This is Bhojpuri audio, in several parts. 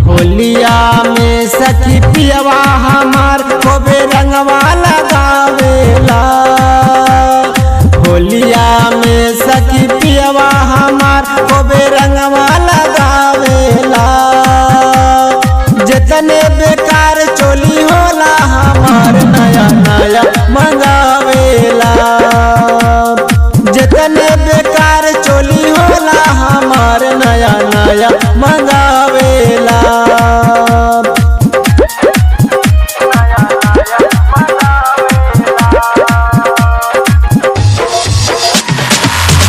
होलिया में सखी पियवा हमार खूबे रंगवा लगावेला। होलिया में सखी पियवा हमार खूबे रंगवा लगावेला। जितने बेकार चोली होला हमार नया नया मंगावेला। जितने बेकार चोली होला हमार नया नया मंगावेला।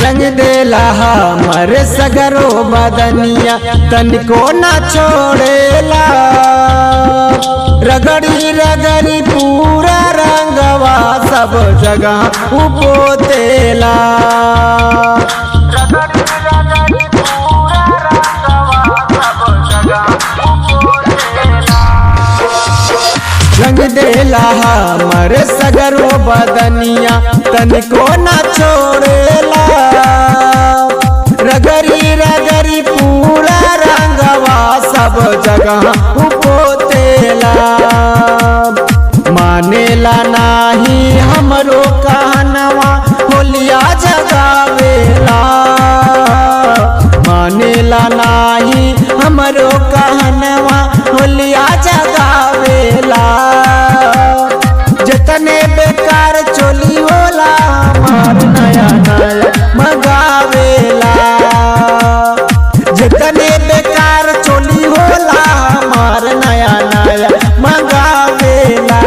रंग देला हमर सगरो बदनिया तनिको न छोड़ेला। रगड़ी रगड़ी पूरा रंगवा सब जगह उपोतेला। रंग देला हमर सगरो बदनिया तनिको न छोड़ेला। रगड़ी रगड़ी पूरा रंगवा सब जगह उपोतेला। मानेला नाही हमरो कहनवा होलिया जगावेला। मानेला नाही हमरो कहनवा होलिया जगावेला। जितने बेकार चोली होला हमार नया नया मंगावेला। जितने बेकार चोली होला हमार नया नया मंगावेला।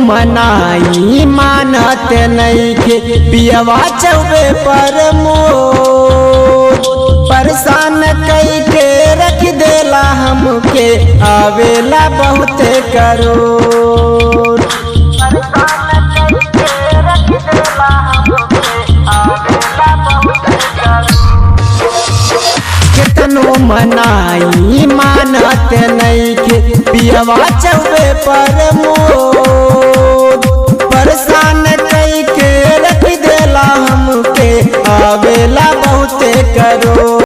मनाई मानत नहीं के पियवा चौबे पर मोर। परेशान कई के रख देला हमके आवेला बहुते करोड़। कितनो मनाई मानत नहीं के पियवा चौबे पर मोर। परेशान कई के रख देला हमके आवेला बहुते करोड़।